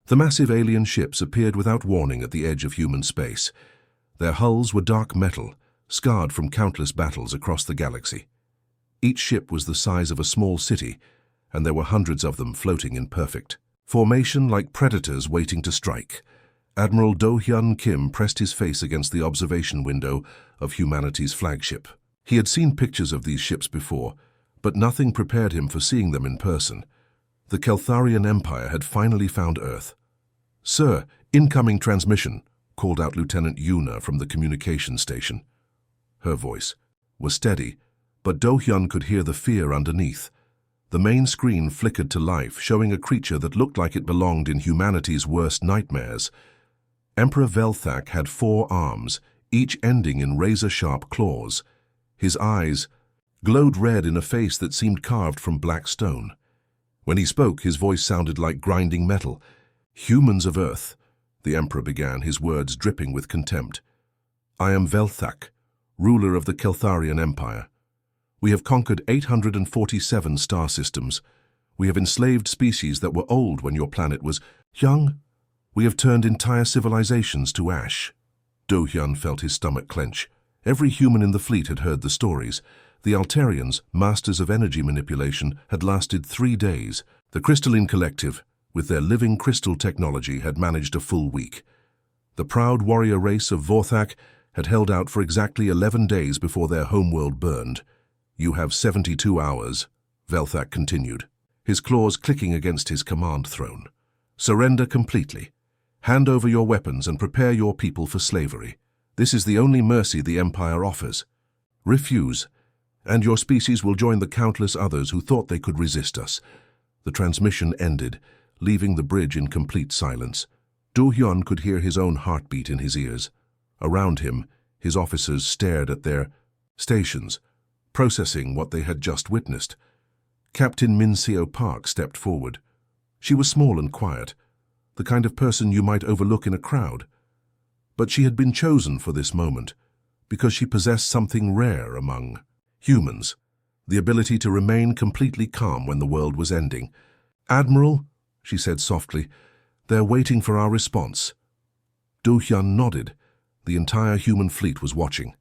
The massive alien ships appeared without warning at the edge of human space. Their hulls were dark metal, scarred from countless battles across the galaxy. Each ship was the size of a small city, and there were hundreds of them floating in perfect formation like predators waiting to strike. Admiral Do-hyun Kim pressed his face against the observation window of humanity's flagship. He had seen pictures of these ships before, but nothing prepared him for seeing them in person. The Keltharian Empire had finally found Earth. "Sir, incoming transmission," called out Lieutenant Yuna from the communication station. Her voice was steady, but Do-hyun could hear the fear underneath. The main screen flickered to life, showing a creature that looked like it belonged in humanity's worst nightmares. Emperor Velthak had 4 arms, each ending in razor-sharp claws. His eyes glowed red in a face that seemed carved from black stone. When he spoke, his voice sounded like grinding metal. "Humans of Earth," the Emperor began, his words dripping with contempt. "I am Velthak, ruler of the Keltharian Empire. We have conquered 847 star systems. We have enslaved species that were old when your planet was young. We have turned entire civilizations to ash." Do-hyun felt his stomach clench. Every human in the fleet had heard the stories. The Altarians, masters of energy manipulation, had lasted 3 days. The Crystalline Collective, with their living crystal technology, had managed a full week. The proud warrior race of Vorthak had held out for exactly 11 days before their homeworld burned. "You have 72 hours, Velthak continued, his claws clicking against his command throne. "Surrender completely. Hand over your weapons and prepare your people for slavery. This is the only mercy the Empire offers. Refuse, and your species will join the countless others who thought they could resist us." The transmission ended, leaving the bridge in complete silence. Do-hyun could hear his own heartbeat in his ears. Around him, his officers stared at their stations, processing what they had just witnessed. Captain Min-seo Park stepped forward. She was small and quiet, the kind of person you might overlook in a crowd. But she had been chosen for this moment because she possessed something rare among humans, the ability to remain completely calm when the world was ending. "Admiral," she said softly, "they're waiting for our response." Do-hyun nodded. The entire human fleet was watching.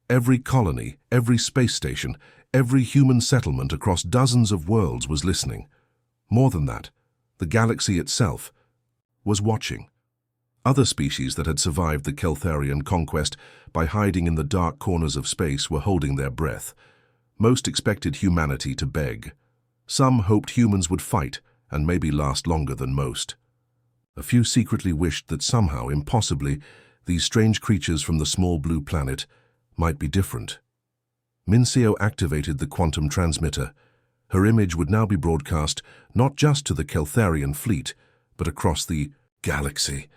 Every colony, every space station, every human settlement across dozens of worlds was listening. More than that, the galaxy itself was watching. Other species that had survived the Keltharian conquest by hiding in the dark corners of space were holding their breath. Most expected humanity to beg. Some hoped humans would fight and maybe last longer than most. A few secretly wished that somehow, impossibly, these strange creatures from the small blue planet might be different. Min-seo activated the quantum transmitter. Her image would now be broadcast not just to the Keltharian fleet, but across the galaxy.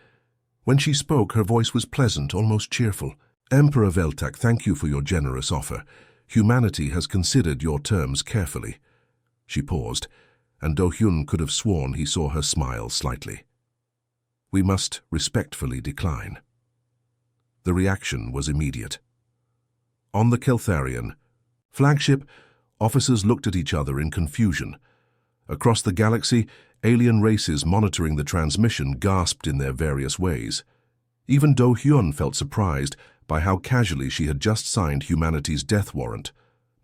When she spoke, her voice was pleasant, almost cheerful. "Emperor Velthak, thank you for your generous offer. Humanity has considered your terms carefully." She paused, and Do-hyun could have sworn he saw her smile slightly. "We must respectfully decline." The reaction was immediate. On the Keltharian flagship, officers looked at each other in confusion. Across the galaxy, alien races monitoring the transmission gasped in their various ways. Even Do-hyun felt surprised by how casually she had just signed humanity's death warrant.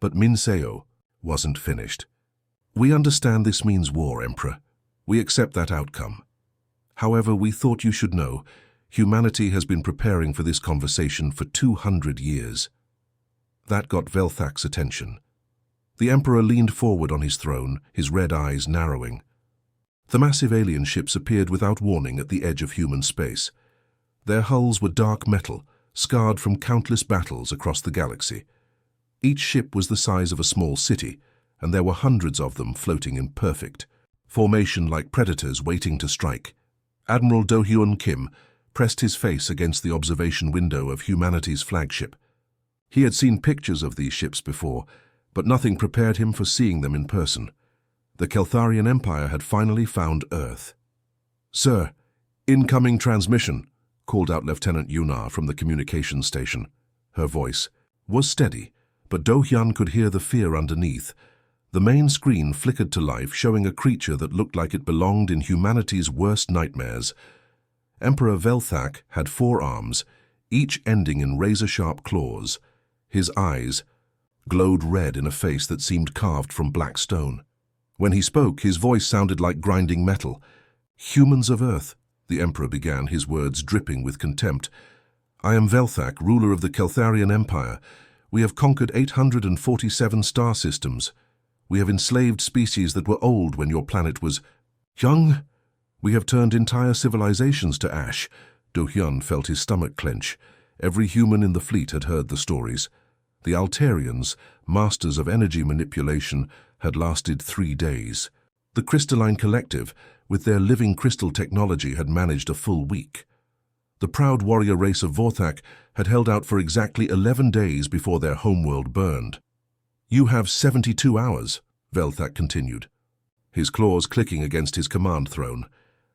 But Min-seo wasn't finished. "We understand this means war, Emperor. We accept that outcome. However, we thought you should know, humanity has been preparing for this conversation for 200 years. That got Velthak's attention. The Emperor leaned forward on his throne, his red eyes narrowing. The massive alien ships appeared without warning at the edge of human space. Their hulls were dark metal, scarred from countless battles across the galaxy. Each ship was the size of a small city, and there were hundreds of them floating in perfect formation like predators waiting to strike. Admiral Do-hyun Kim pressed his face against the observation window of humanity's flagship. He had seen pictures of these ships before, but nothing prepared him for seeing them in person. The Keltharian Empire had finally found Earth. "Sir, incoming transmission," called out Lieutenant Yuna from the communications station. Her voice was steady, but Do-hyun could hear the fear underneath. The main screen flickered to life, showing a creature that looked like it belonged in humanity's worst nightmares. Emperor Velthak had 4 arms, each ending in razor-sharp claws. His eyes glowed red in a face that seemed carved from black stone. When he spoke, his voice sounded like grinding metal. "Humans of Earth," the Emperor began, his words dripping with contempt. "I am Velthak, ruler of the Keltharian Empire. We have conquered 847 star systems. We have enslaved species that were old when your planet was young. We have turned entire civilizations to ash." Do-hyun felt his stomach clench. Every human in the fleet had heard the stories. The Altarians, masters of energy manipulation, had lasted 3 days. The Crystalline Collective, with their living crystal technology, had managed a full week. The proud warrior race of Vorthak had held out for exactly 11 days before their homeworld burned. "You have 72 hours, Velthak continued, his claws clicking against his command throne.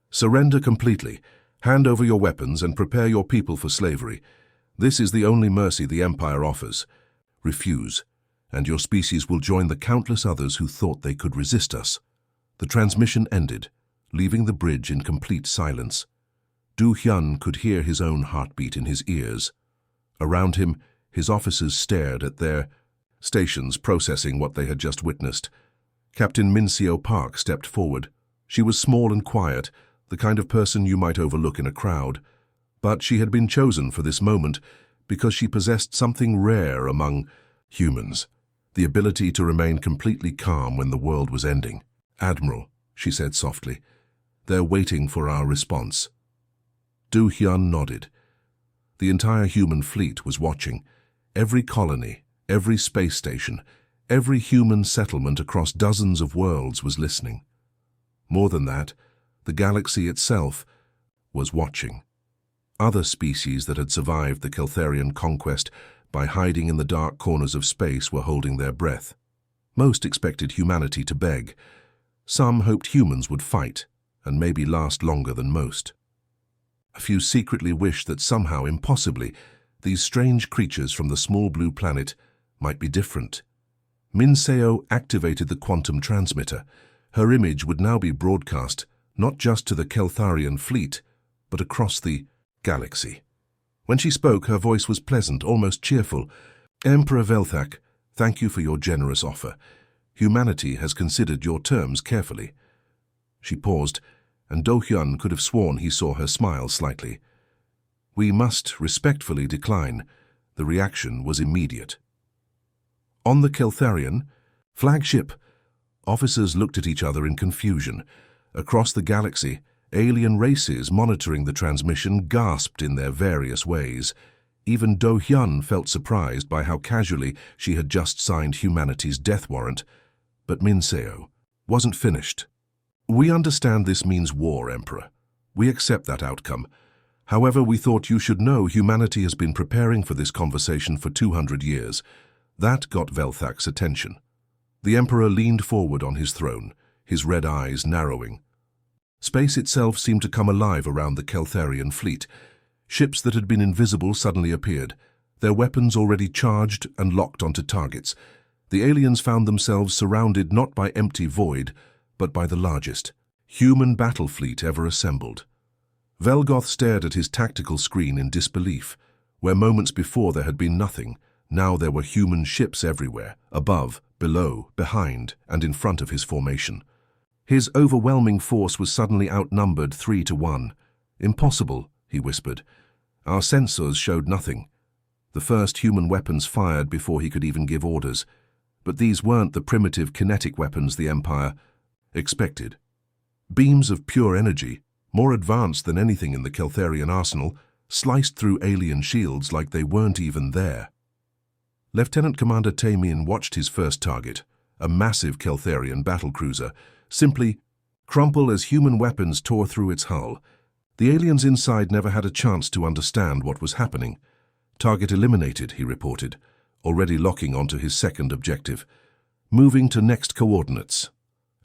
"Surrender completely, hand over your weapons, and prepare your people for slavery. This is the only mercy the Empire offers. Refuse, and your species will join the countless others who thought they could resist us." The transmission ended, leaving the bridge in complete silence. Do-hyun could hear his own heartbeat in his ears. Around him, his officers stared at their stations, processing what they had just witnessed. Captain Min-seo Park stepped forward. She was small and quiet, the kind of person you might overlook in a crowd. But she had been chosen for this moment because she possessed something rare among humans, the ability to remain completely calm when the world was ending. "Admiral," she said softly, "they're waiting for our response." Do-hyun nodded. The entire human fleet was watching. Every colony, every space station, every human settlement across dozens of worlds was listening. More than that, the galaxy itself was watching. Other species that had survived the Keltharian conquest by hiding in the dark corners of space were holding their breath. Most expected humanity to beg. Some hoped humans would fight and maybe last longer than most. A few secretly wished that somehow, impossibly, these strange creatures from the small blue planet might be different. Min-seo activated the quantum transmitter. Her image would now be broadcast not just to the Keltharian fleet, but across the galaxy. When she spoke, her voice was pleasant, almost cheerful. "Emperor Velthak, thank you for your generous offer. Humanity has considered your terms carefully." She paused, and Do-hyun could have sworn he saw her smile slightly. "We must respectfully decline." The reaction was immediate. On the Keltharian flagship, officers looked at each other in confusion. Across the galaxy, alien races monitoring the transmission gasped in their various ways. Even Do-hyun felt surprised by how casually she had just signed humanity's death warrant. But Min-seo wasn't finished. "We understand this means war, Emperor. We accept that outcome. However, we thought you should know humanity has been preparing for this conversation for 200 years. That got Velthak's attention. The Emperor leaned forward on his throne, his red eyes narrowing. Space itself seemed to come alive around the Keltharian fleet. Ships that had been invisible suddenly appeared, their weapons already charged and locked onto targets. The aliens found themselves surrounded not by empty void, but by the largest human battle fleet ever assembled. Velgoth stared at his tactical screen in disbelief. Where moments before there had been nothing, now there were human ships everywhere, above, below, behind, and in front of his formation. His overwhelming force was suddenly outnumbered 3-1. "Impossible," he whispered. "Our sensors showed nothing." The first human weapons fired before he could even give orders. But these weren't the primitive kinetic weapons the Empire expected. Beams of pure energy, more advanced than anything in the Keltharian arsenal, sliced through alien shields like they weren't even there. Lieutenant Commander Taemin watched his first target, a massive Keltharian battlecruiser, simply crumple as human weapons tore through its hull. The aliens inside never had a chance to understand what was happening. "Target eliminated," he reported, already locking onto his second objective. Moving to next coordinates.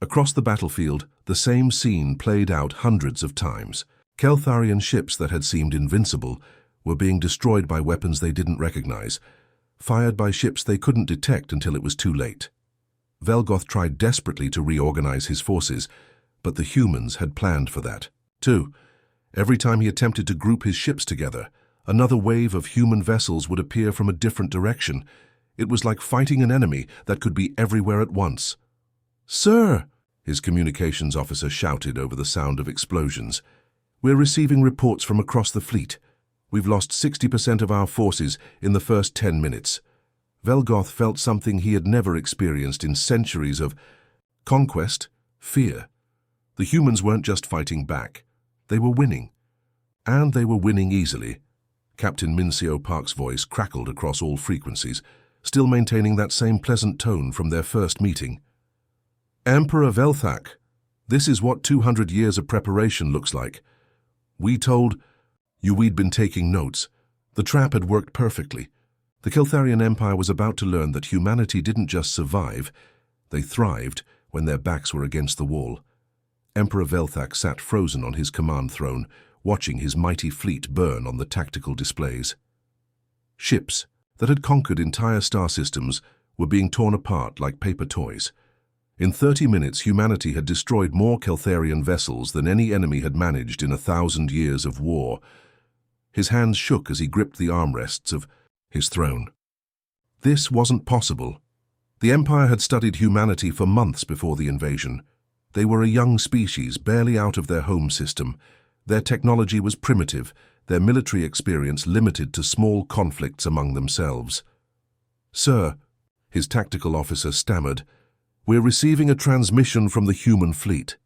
Across the battlefield, the same scene played out hundreds of times. Keltharian ships that had seemed invincible were being destroyed by weapons they didn't recognize, fired by ships they couldn't detect until it was too late. Velgoth tried desperately to reorganize his forces, but the humans had planned for that, too. Every time he attempted to group his ships together, another wave of human vessels would appear from a different direction. It was like fighting an enemy that could be everywhere at once. "Sir!" his communications officer shouted over the sound of explosions. "We're receiving reports from across the fleet. We've lost 60% of our forces in the first 10 minutes. Velgoth felt something he had never experienced in centuries of conquest, fear. The humans weren't just fighting back. They were winning. And they were winning easily. Captain Mincio Park's voice crackled across all frequencies, still maintaining that same pleasant tone from their first meeting. "Emperor Velthak, this is what 200 years of preparation looks like. We told you we'd been taking notes. The trap had worked perfectly. The Keltharian Empire was about to learn that humanity didn't just survive, they thrived when their backs were against the wall." Emperor Velthak sat frozen on his command throne, watching his mighty fleet burn on the tactical displays. Ships that had conquered entire star systems were being torn apart like paper toys. In 30 minutes, humanity had destroyed more Keltharian vessels than any enemy had managed in 1,000 years of war. His hands shook as he gripped the armrests of his throne. This wasn't possible. The Empire had studied humanity for months before the invasion. They were a young species, barely out of their home system. Their technology was primitive, their military experience limited to small conflicts among themselves. "Sir," his tactical officer stammered, "we're receiving a transmission from the human fleet."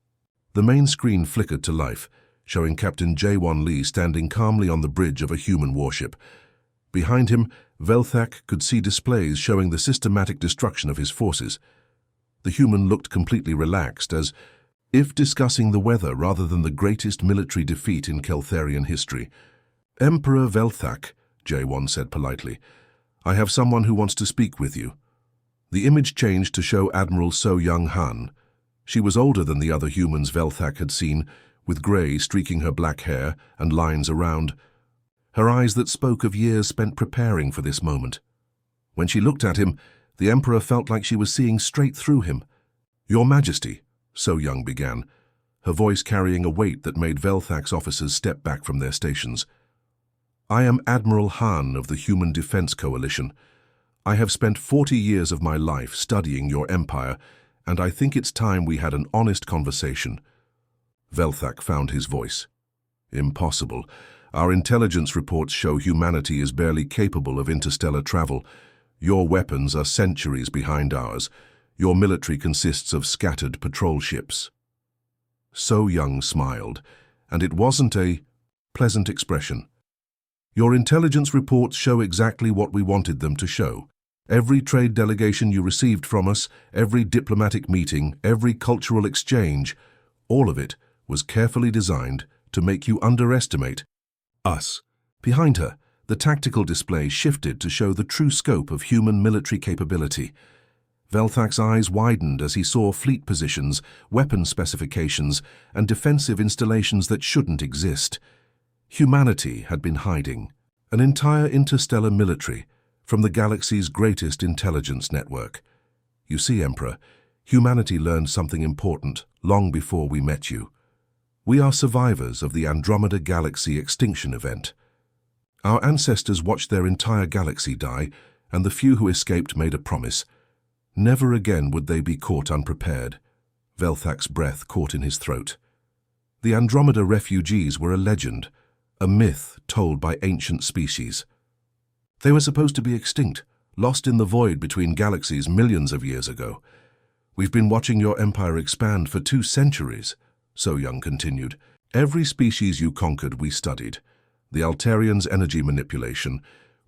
The main screen flickered to life, showing Captain J1 Lee standing calmly on the bridge of a human warship. Behind him, Velthak could see displays showing the systematic destruction of his forces. The human looked completely relaxed, as if discussing the weather rather than the greatest military defeat in Keltharian history. "Emperor Velthak," J1 said politely, "I have someone who wants to speak with you." The image changed to show Admiral So Young Han. She was older than the other humans Velthak had seen, with grey streaking her black hair and lines around her eyes that spoke of years spent preparing for this moment. When she looked at him, the Emperor felt like she was seeing straight through him. "Your Majesty," So Young began, her voice carrying a weight that made Velthak's officers step back from their stations. "I am Admiral Han of the Human Defense Coalition. I have spent 40 years of my life studying your empire, and I think it's time we had an honest conversation." Velthak found his voice. "Impossible. Our intelligence reports show humanity is barely capable of interstellar travel. Your weapons are centuries behind ours. Your military consists of scattered patrol ships." So Young smiled, and it wasn't a pleasant expression. "Your intelligence reports show exactly what we wanted them to show. Every trade delegation you received from us, every diplomatic meeting, every cultural exchange, all of it was carefully designed to make you underestimate us." Behind her, the tactical display shifted to show the true scope of human military capability. Velthak's eyes widened as he saw fleet positions, weapon specifications, and defensive installations that shouldn't exist. Humanity had been hiding an entire interstellar military from the galaxy's greatest intelligence network. "You see, Emperor, humanity learned something important long before we met you. We are survivors of the Andromeda Galaxy extinction event. Our ancestors watched their entire galaxy die, and the few who escaped made a promise. Never again would they be caught unprepared." Velthak's breath caught in his throat. The Andromeda refugees were a legend, a myth told by ancient species. They were supposed to be extinct, lost in the void between galaxies millions of years ago. "We've been watching your empire expand for 2 centuries, So Young continued. "Every species you conquered we studied. The Altarians' energy manipulation,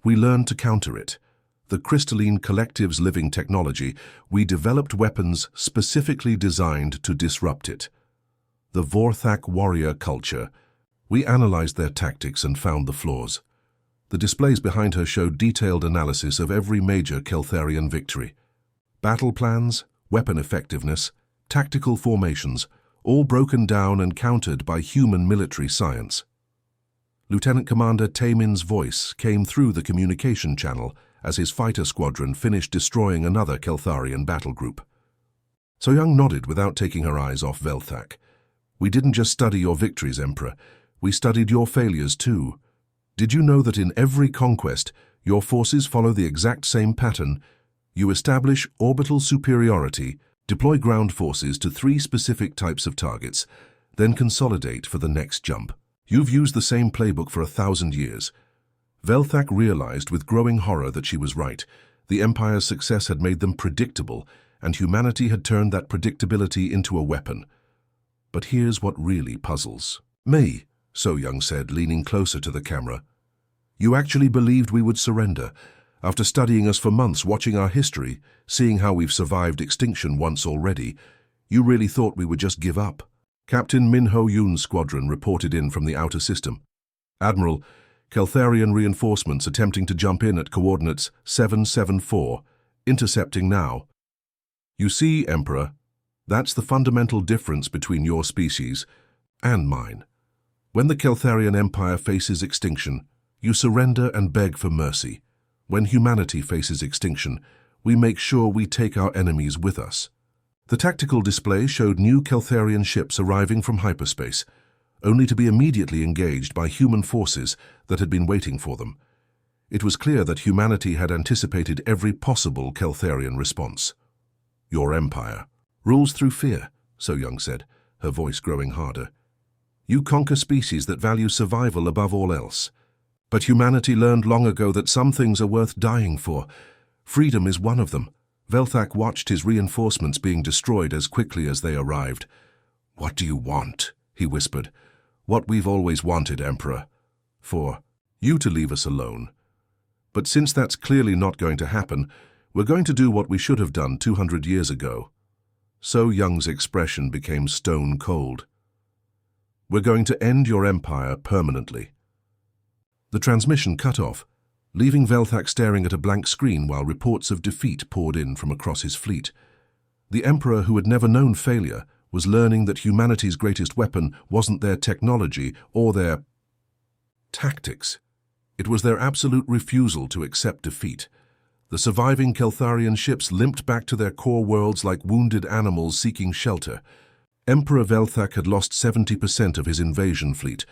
we learned to counter it. The crystalline collective's living technology, we developed weapons specifically designed to disrupt it. The Vorthak warrior culture, we analyzed their tactics and found the flaws." The displays behind her showed detailed analysis of every major Keltharian victory. Battle plans, weapon effectiveness, tactical formations, all broken down and countered by human military science. Lieutenant Commander Taemin's voice came through the communication channel as his fighter squadron finished destroying another Keltharian battle group. So Young nodded without taking her eyes off Velthak. We didn't just study your victories, Emperor. We studied your failures too. Did you know that in every conquest, your forces follow the exact same pattern? You establish orbital superiority, deploy ground forces to 3 specific types of targets, then consolidate for the next jump. You've used the same playbook for 1,000 years. Velthak realized with growing horror that she was right. The Empire's success had made them predictable, and humanity had turned that predictability into a weapon. But here's what really puzzles me, So Young said, leaning closer to the camera. You actually believed we would surrender. After studying us for months, watching our history, seeing how we've survived extinction once already, you really thought we would just give up. Captain Min Ho Yoon's squadron reported in from the outer system. Admiral, Keltharian reinforcements attempting to jump in at coordinates 774, intercepting now. You see, Emperor, that's the fundamental difference between your species and mine. When the Keltharian Empire faces extinction, you surrender and beg for mercy. When humanity faces extinction, we make sure we take our enemies with us. The tactical display showed new Keltharian ships arriving from hyperspace, only to be immediately engaged by human forces that had been waiting for them. It was clear that humanity had anticipated every possible Keltharian response. Your empire rules through fear, So Young said, her voice growing harder. You conquer species that value survival above all else. But humanity learned long ago that some things are worth dying for. Freedom is one of them. Velthak watched his reinforcements being destroyed as quickly as they arrived. What do you want? He whispered. What we've always wanted, Emperor. For you to leave us alone. But since that's clearly not going to happen, we're going to do what we should have done 200 years ago. So Young's expression became stone cold. We're going to end your empire permanently. The transmission cut off, leaving Velthak staring at a blank screen while reports of defeat poured in from across his fleet. The Emperor, who had never known failure, was learning that humanity's greatest weapon wasn't their technology or their tactics. It was their absolute refusal to accept defeat. The surviving Keltharian ships limped back to their core worlds like wounded animals seeking shelter. Emperor Velthak had lost 70% of his invasion fleet,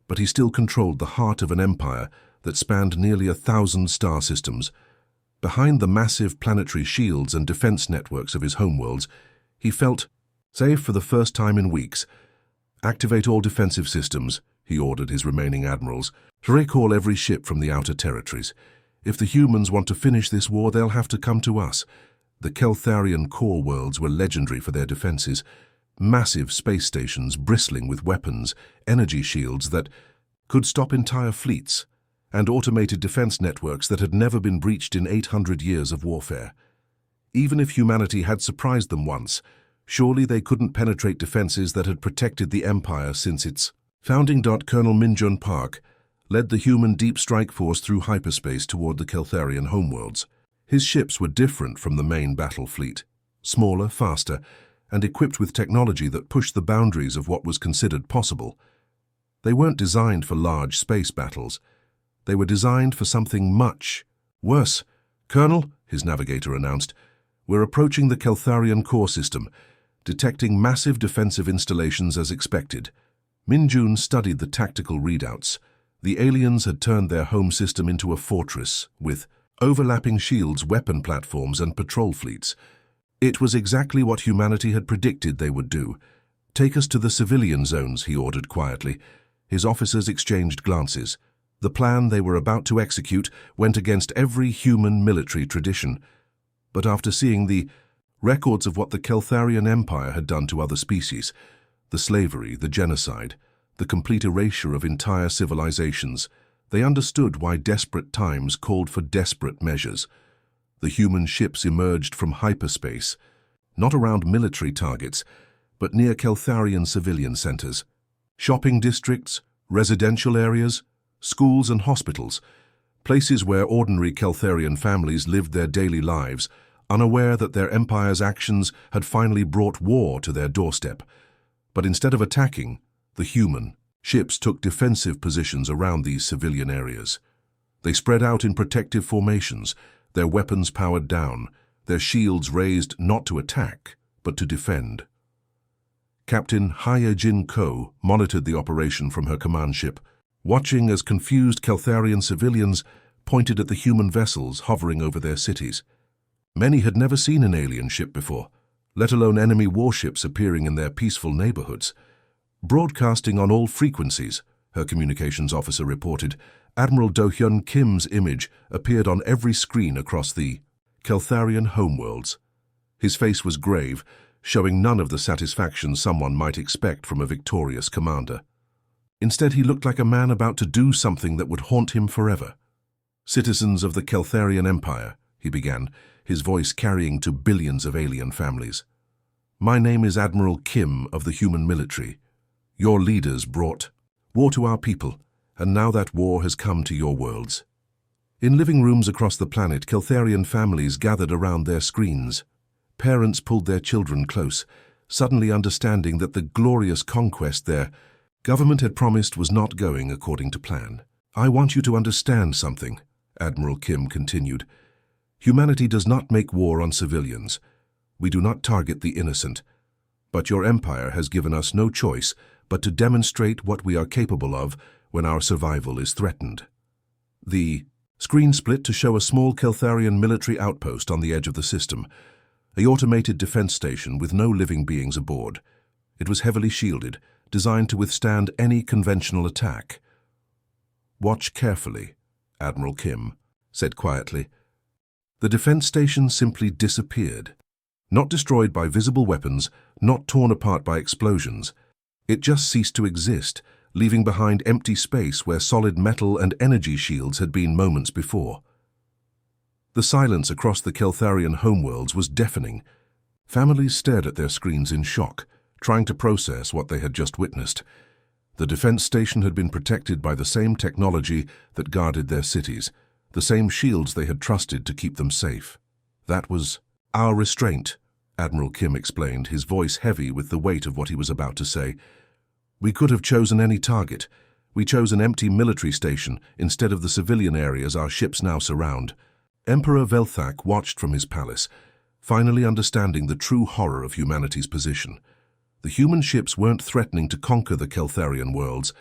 but he still controlled the heart of an empire that spanned nearly 1,000 star systems. Behind the massive planetary shields and defense networks of his homeworlds, he felt safe for the first time in weeks. Activate all defensive systems, he ordered his remaining admirals, to recall every ship from the outer territories. If the humans want to finish this war, they'll have to come to us. The Keltharian core worlds were legendary for their defenses. Massive space stations bristling with weapons, energy shields that could stop entire fleets, and automated defense networks that had never been breached in 800 years of warfare. Even if humanity had surprised them once, surely they couldn't penetrate defenses that had protected the Empire since its founding. Colonel Minjun Park led the human deep strike force through hyperspace toward the Keltharian homeworlds. His ships were different from the main battle fleet, smaller, faster, and equipped with technology that pushed the boundaries of what was considered possible. They weren't designed for large space battles. They were designed for something much worse. Colonel, his navigator announced, we're approaching the Keltharian core system, detecting massive defensive installations as expected. Minjun studied the tactical readouts. The aliens had turned their home system into a fortress, with overlapping shields, weapon platforms, and patrol fleets. It was exactly what humanity had predicted they would do. Take us to the civilian zones, he ordered quietly. His officers exchanged glances. The plan they were about to execute went against every human military tradition. But after seeing the records of what the Keltharian Empire had done to other species, the slavery, the genocide, the complete erasure of entire civilizations, they understood why desperate times called for desperate measures. The human ships emerged from hyperspace, not around military targets, but near Keltharian civilian centers. Shopping districts, residential areas, schools and hospitals, places where ordinary Keltharian families lived their daily lives, unaware that their empire's actions had finally brought war to their doorstep. But instead of attacking, the human ships took defensive positions around these civilian areas. They spread out in protective formations, their weapons powered down, their shields raised not to attack, but to defend. Captain Hye-Jin Ko monitored the operation from her command ship, watching as confused Keltharian civilians pointed at the human vessels hovering over their cities. Many had never seen an alien ship before, let alone enemy warships appearing in their peaceful neighborhoods. Broadcasting on all frequencies, her communications officer reported, Admiral Do-hyun Kim's image appeared on every screen across the Keltharian homeworlds. His face was grave, showing none of the satisfaction someone might expect from a victorious commander. Instead, he looked like a man about to do something that would haunt him forever. "Citizens of the Keltharian Empire," he began, his voice carrying to billions of alien families. "My name is Admiral Kim of the human military. Your leaders brought war to our people, and now that war has come to your worlds." In living rooms across the planet, Keltharian families gathered around their screens. Parents pulled their children close, suddenly understanding that the glorious conquest their government had promised was not going according to plan. "I want you to understand something," Admiral Kim continued. "Humanity does not make war on civilians. We do not target the innocent. But your empire has given us no choice but to demonstrate what we are capable of when our survival is threatened." The screen split to show a small Keltharian military outpost on the edge of the system, an automated defense station with no living beings aboard. It was heavily shielded, designed to withstand any conventional attack. "Watch carefully," Admiral Kim said quietly. The defense station simply disappeared. Not destroyed by visible weapons, not torn apart by explosions. It just ceased to exist, leaving behind empty space where solid metal and energy shields had been moments before. The silence across the Keltharian homeworlds was deafening. Families stared at their screens in shock, trying to process what they had just witnessed. The defense station had been protected by the same technology that guarded their cities, the same shields they had trusted to keep them safe. "That was our restraint," Admiral Kim explained, his voice heavy with the weight of what he was about to say. "We could have chosen any target. We chose an empty military station instead of the civilian areas our ships now surround." Emperor Velthak watched from his palace, finally understanding the true horror of humanity's position. The human ships weren't threatening to conquer the Keltharian worlds.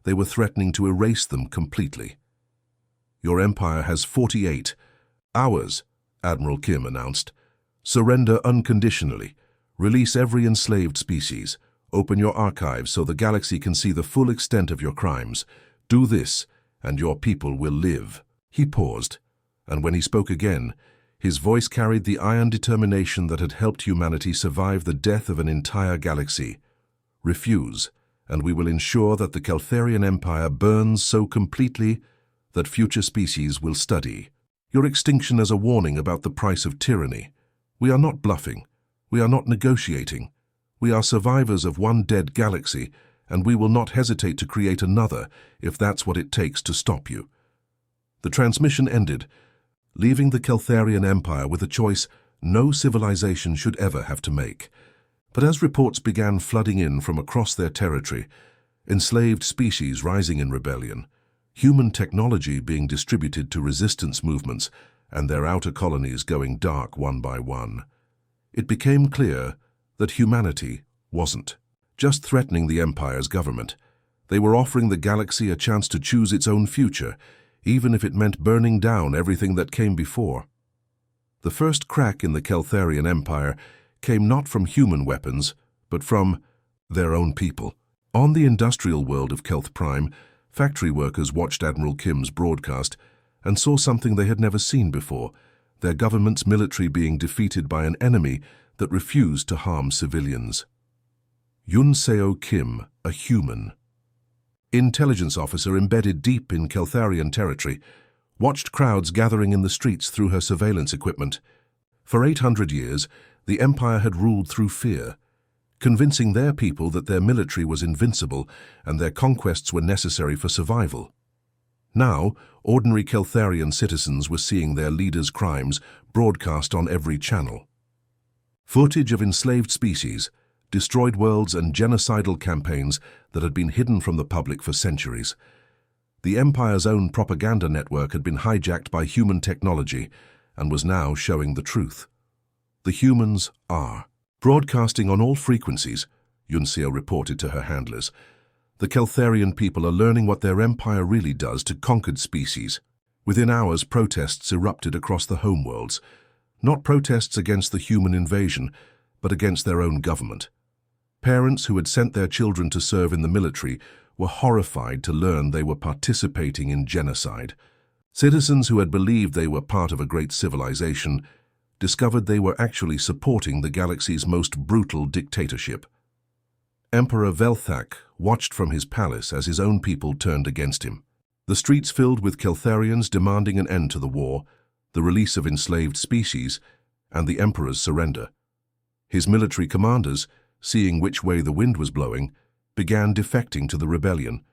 They were threatening to erase them completely. "Your empire has 48 hours," Admiral Kim announced. "Surrender unconditionally. Release every enslaved species. Open your archives so the galaxy can see the full extent of your crimes. Do this, and your people will live." He paused, and when he spoke again, his voice carried the iron determination that had helped humanity survive the death of an entire galaxy. "Refuse, and we will ensure that the Keltharian Empire burns so completely that future species will study your extinction as a warning about the price of tyranny. We are not bluffing. We are not negotiating. We are survivors of one dead galaxy, and we will not hesitate to create another if that's what it takes to stop you." The transmission ended, leaving the Keltharian Empire with a choice no civilization should ever have to make. But as reports began flooding in from across their territory, enslaved species rising in rebellion, human technology being distributed to resistance movements, and their outer colonies going dark one by one, it became clear that humanity wasn't just threatening the Empire's government. They were offering the galaxy a chance to choose its own future, even if it meant burning down everything that came before. The first crack in the Keltharian Empire came not from human weapons, but from their own people. On the industrial world of Kelth Prime, factory workers watched Admiral Kim's broadcast and saw something they had never seen before, their government's military being defeated by an enemy that refused to harm civilians. Yoon Seo Kim, a human intelligence officer embedded deep in Keltharian territory, watched crowds gathering in the streets through her surveillance equipment. For 800 years, the Empire had ruled through fear, convincing their people that their military was invincible and their conquests were necessary for survival. Now, ordinary Keltharian citizens were seeing their leaders' crimes broadcast on every channel. Footage of enslaved species, destroyed worlds and genocidal campaigns that had been hidden from the public for centuries. The Empire's own propaganda network had been hijacked by human technology and was now showing the truth. The humans are Broadcasting on all frequencies, Yunseo reported to her handlers. The Keltharian people are learning what their empire really does to conquered species. Within hours, protests erupted across the homeworlds. Not protests against the human invasion, but against their own government. Parents who had sent their children to serve in the military were horrified to learn they were participating in genocide. Citizens who had believed they were part of a great civilization discovered they were actually supporting the galaxy's most brutal dictatorship. Emperor Velthak watched from his palace as his own people turned against him. The streets filled with Keltharians demanding an end to the war, the release of enslaved species, and the emperor's surrender. His military commanders, seeing which way the wind was blowing, began defecting to the rebellion.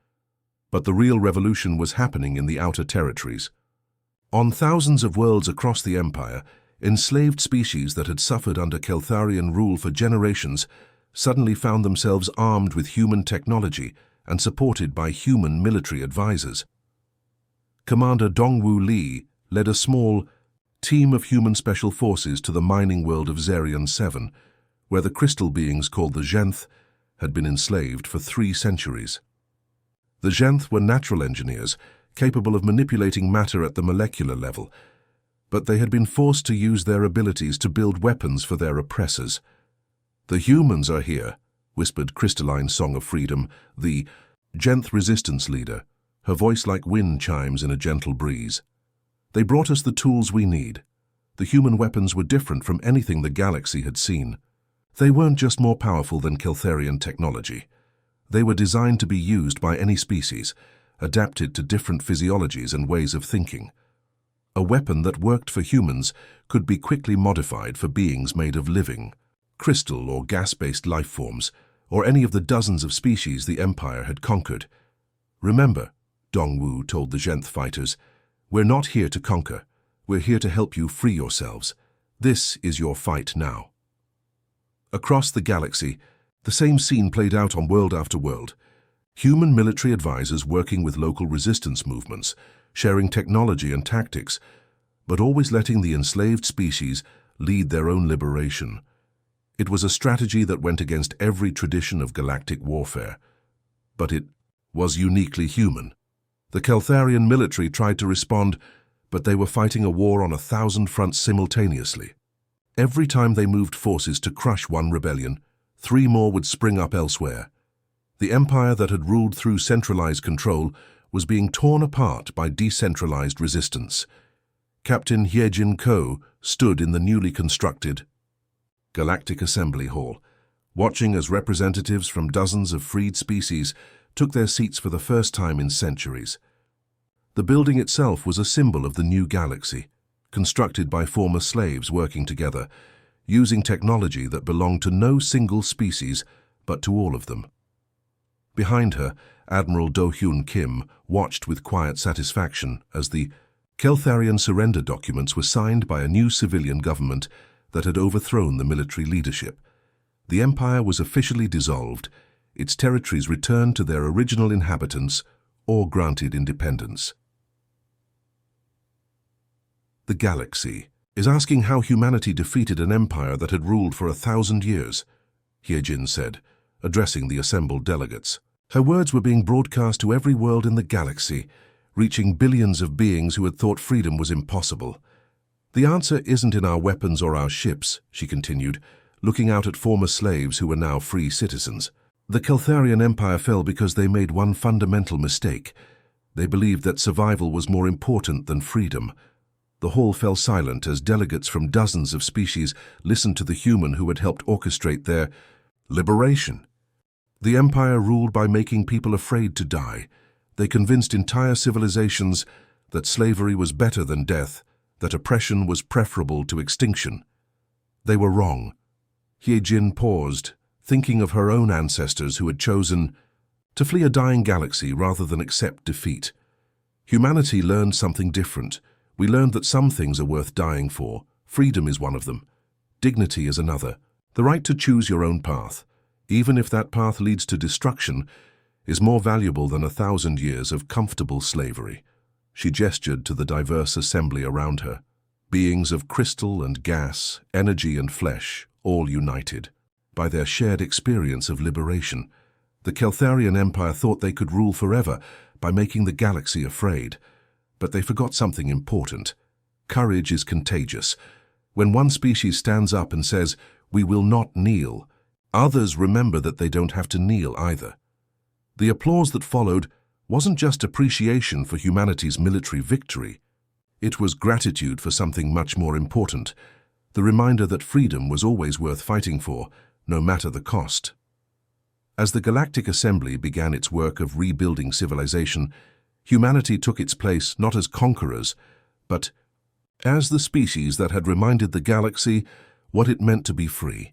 But the real revolution was happening in the outer territories. On thousands of worlds across the empire, enslaved species that had suffered under Keltharian rule for generations suddenly found themselves armed with human technology and supported by human military advisors. Commander Dongwu Li led a small team of human special forces to the mining world of Zerion 7, where the crystal beings called the Zhenth had been enslaved for 3 centuries. The Zhenth were natural engineers, capable of manipulating matter at the molecular level, but they had been forced to use their abilities to build weapons for their oppressors. "The humans are here," whispered Crystalline Song of Freedom, the Zhenth resistance leader, her voice like wind chimes in a gentle breeze. "They brought us the tools we need." The human weapons were different from anything the galaxy had seen. They weren't just more powerful than Keltharian technology. They were designed to be used by any species, adapted to different physiologies and ways of thinking. A weapon that worked for humans could be quickly modified for beings made of living, crystal or gas-based life forms, or any of the dozens of species the Empire had conquered. "Remember," Dongwu told the Zhenth fighters, "we're not here to conquer. We're here to help you free yourselves. This is your fight now." Across the galaxy, the same scene played out on world after world. Human military advisors working with local resistance movements, sharing technology and tactics, but always letting the enslaved species lead their own liberation. It was a strategy that went against every tradition of galactic warfare. But it was uniquely human. The Keltharian military tried to respond, but they were fighting a war on 1,000 fronts simultaneously. Every time they moved forces to crush one rebellion, 3 more would spring up elsewhere. The empire that had ruled through centralized control was being torn apart by decentralized resistance. Captain Hyejin Ko stood in the newly constructed Galactic Assembly Hall, watching as representatives from dozens of freed species took their seats for the first time in centuries. The building itself was a symbol of the new galaxy, constructed by former slaves working together, using technology that belonged to no single species, but to all of them. Behind her, Admiral Do-Hyun Kim watched with quiet satisfaction as the Keltharian surrender documents were signed by a new civilian government that had overthrown the military leadership. The empire was officially dissolved, its territories returned to their original inhabitants or granted independence. The galaxy is asking how humanity defeated an empire that had ruled for 1,000 years, Hyejin said, addressing the assembled delegates. Her words were being broadcast to every world in the galaxy, reaching billions of beings who had thought freedom was impossible. "The answer isn't in our weapons or our ships," she continued, looking out at former slaves who were now free citizens. "The Keltharian Empire fell because they made one fundamental mistake. They believed that survival was more important than freedom." The hall fell silent as delegates from dozens of species listened to the human who had helped orchestrate their liberation. The Empire ruled by making people afraid to die. They convinced entire civilizations that slavery was better than death, that oppression was preferable to extinction. They were wrong. Hyejin paused, thinking of her own ancestors who had chosen to flee a dying galaxy rather than accept defeat. Humanity learned something different. We learned that some things are worth dying for. Freedom is one of them. Dignity is another. The right to choose your own path, even if that path leads to destruction, is more valuable than 1,000 years of comfortable slavery. She gestured to the diverse assembly around her. Beings of crystal and gas, energy and flesh, all united. by their shared experience of liberation. The Keltharian Empire thought they could rule forever by making the galaxy afraid. But they forgot something important. Courage is contagious. When one species stands up and says, "We will not kneel," others remember that they don't have to kneel either. The applause that followed wasn't just appreciation for humanity's military victory. It was gratitude for something much more important, the reminder that freedom was always worth fighting for, no matter the cost. As the Galactic Assembly began its work of rebuilding civilization, humanity took its place not as conquerors, but as the species that had reminded the galaxy what it meant to be free.